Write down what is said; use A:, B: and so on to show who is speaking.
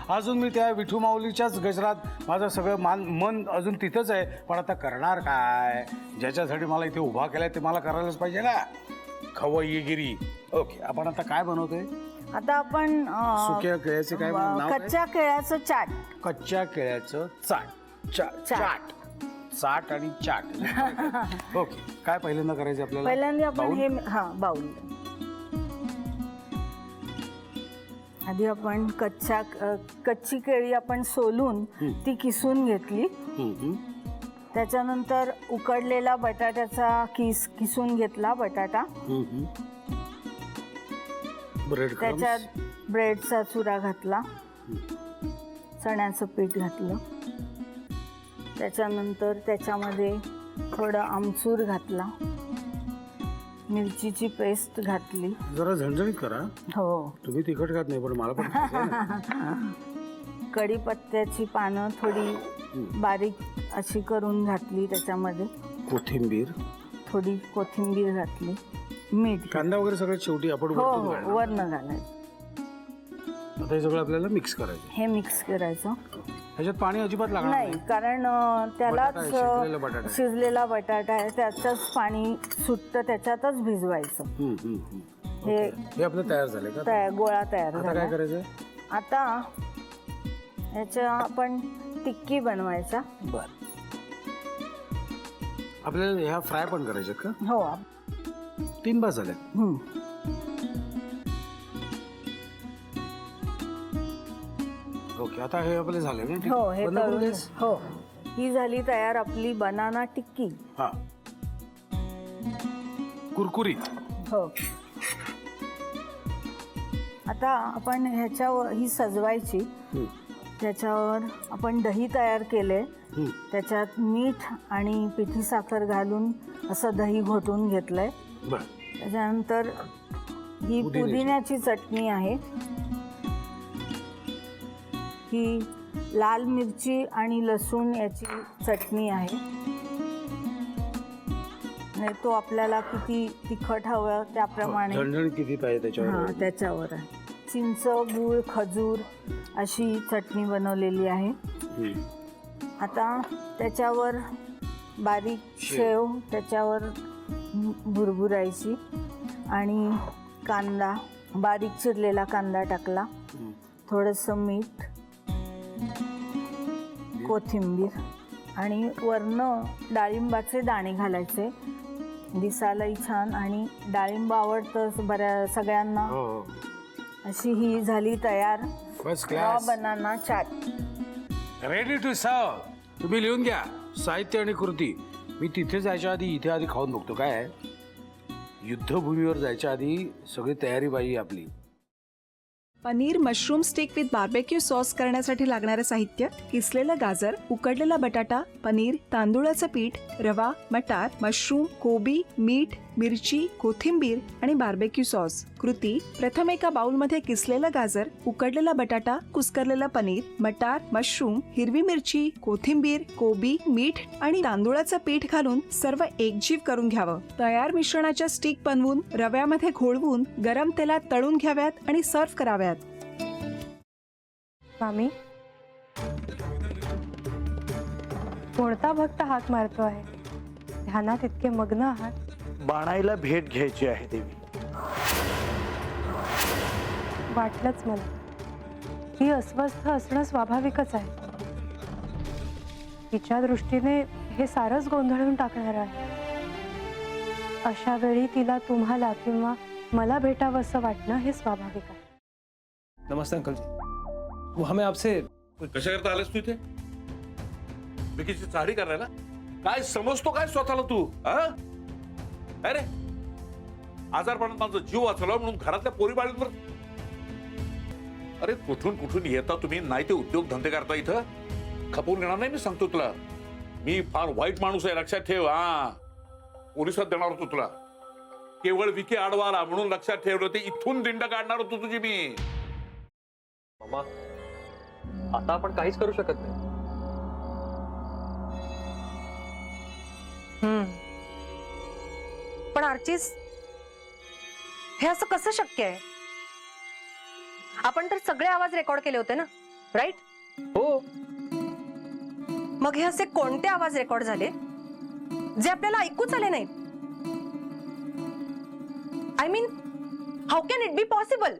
A: अजून मी त्या विठू माऊलीच्याच गजरात माझं सगळं मन अजून तिथंच आहे. पण आता करणार काय? ज्याच्यासाठी मला इथे उभा केलाय ते मला करायलाच पाहिजे ना. खवय्यगिरी. ओके, आपण आता काय बनवतोय?
B: आता आपण
A: सुक्या केळ्याचे काय नाव काय?
B: कच्च्या केळ्याचं चाट.
A: कच्च्या केळ्याचं चाट. चाट चाट आणि चाट. ओके, काय पहिल्यांदा करायचं आपल्याला?
B: पहिल्यांदा आपण हे बाउल. आधी आपण कच्ची केळी आपण सोलून ती किसून घेतली. त्याच्यानंतर उकडलेला बटाट्याचा किसून घेतला बटाटा. त्याच्यात ब्रेडचा चुरा घातला, चण्याचं पीठ घातलं, त्याच्यानंतर त्याच्यामध्ये थोडं आमचूर घातला, मिरचीची पेस्ट घातली.
A: जरा झणझणीत करा.
B: हो,
A: तुम्ही तिखट खात नाही पण मला पण.
B: कढीपत्त्याची पानं थोडी बारीक अशी करून घातली, त्याच्यामध्ये
A: कोथिंबीर,
B: थोडी कोथिंबीर घातली, मीठ,
A: कांदा वगैरे सगळं शेवटी आपण
B: वरनं घालायचं.
A: आता हे सगळं आपल्याला मिक्स करायचं.
B: हे मिक्स करायचं.
A: ह्याच्यात पाणी अजिबात लागणार
B: नाही, कारण त्यालाच शिजलेला बटाटा आहे, त्याचंच पाणी सुटतं, त्याच्यातच भिजवायचं.
A: हे आपलं तयार झालंय का?
B: गोळा तयार
A: आता काय करायचं?
B: आता ह्याच्या आपण टिक्की बनवायचा.
A: बर, आपल्याला ह्या फ्राय पण करायच्या का?
B: हो,
A: 3 बस झाल्या. ओके, आता हे आपले झाले ना?
B: हो, हे हो, ही झाली तयार आपली बनाना टिक्की.
A: हा, कुरकुरीत.
B: हो, आता आपण ह्याच्यावर ही सजवायची. त्याच्यावर आपण दही तयार केले, त्याच्यात मीठ आणि पिठी साखर घालून असं दही घोटून घेतलंय. त्याच्यानंतर ही पुदिन्याची चटणी आहे, ही लाल मिरची आणि लसूण याची चटणी आहे. आणि तो आपल्याला किती तिखट हवं त्याप्रमाणे
A: झणझण किती पाहिजे
B: त्याच्यावर आहे. चिंच, गूळ, खजूर अशी चटणी बनवलेली आहे. आता त्याच्यावर बारीक शेव त्याच्यावर भुरभुरायची आणि कांदा, बारीक चिरलेला कांदा टाकला, थोडंसं मीठ, कोथिंबीर आणि वरनं डाळिंबाचे दाणे घालायचे. दिसायलाही छान आणि डाळिंब आवडतं सगळ्यांना. अशी ही झाली तयार banana chaat.
A: Ready to serve. तुम्ही लिहून घ्या साहित्य आणि कृती. मी तिथे जायच्या आधी इथे आधी खाऊन बघतो. काय आहे, युद्धभूमीवर जायच्या आधी सगळी तयारी पाहिजे आपली.
C: Paneer mushroom stick with barbecue sauce करण्यासाठी लागणारे साहित्य: किसलेलं गाजर, उकडलेला बटाटा, पनीर, तांदूळाचं पीठ, रवा, मटार, मशरूम, कोबी, मीठ, मिरची, कोथिंबीर आणि बार्बेक्यू सॉस. कृती: प्रथम एका बाउलमध्ये किसलेलं गाजर, उकडलेला बटाटा, कुस्करलेलं पनीर, मटार, मशरूम, हिरवी मिरची, कोथिंबीर, कोबी, मीठ आणि तांदूळाचं पीठ घालून सर्व एकजीव करून घ्यावं. तयार मिश्रणाच्या स्टिक बनवून रव्यामध्ये घोळवून गरम तेलात तळून घ्याव्यात आणि सर्व्ह कराव्यात.
D: मामी, कोणता भक्त हाक मारतो आहे? ध्यानात इतके मग्न आहात.
E: बाणाईला भेट घ्यायची आहे देवी.
D: वाटलंच मला, ही अस्वस्थ असणं स्वाभाविकच आहे. तिच्या दृष्टीने हे सारंच गोंधळून टाकणार आहे. अशा वेळी तिला तुम्हाला किंवा मला भेटावं असं वाटणं हे स्वाभाविक आहे.
F: नमस्ते अंकल जी. वो हमें आपसे
G: कशा करता आलेस तू इथे? विकीची चाळी करायला? काय समजतो काय स्वतःला तू? अरे आजारपणात माझा जीव वाचवला म्हणून घरातल्या पोरी बाळींवर. अरे कुठून कुठून येता तुम्ही? नाही ते उद्योग धंदे करता इथं. खपवून घेणार नाही मी सांगतो तुला. मी फार वाईट माणूस आहे, लक्षात ठेव. पोलिसात देणार होतो तुला. केवळ विकी आडवा आला म्हणून लक्षात ठेवलं. ते इथून दिंड काढणार होतो तुझी मी.
F: मामा, आता आपण काहीच करू शकत नाही.
H: पण आर्चिस, हे असं कसं शक्य आहे? आपण तर सगळे आवाज रेकॉर्ड केले होते ना. राईट?
F: हो.
H: मग हे असे कोणते आवाज रेकॉर्ड झाले जे आपल्याला ऐकूच आले नाहीत? I mean, how can it be possible?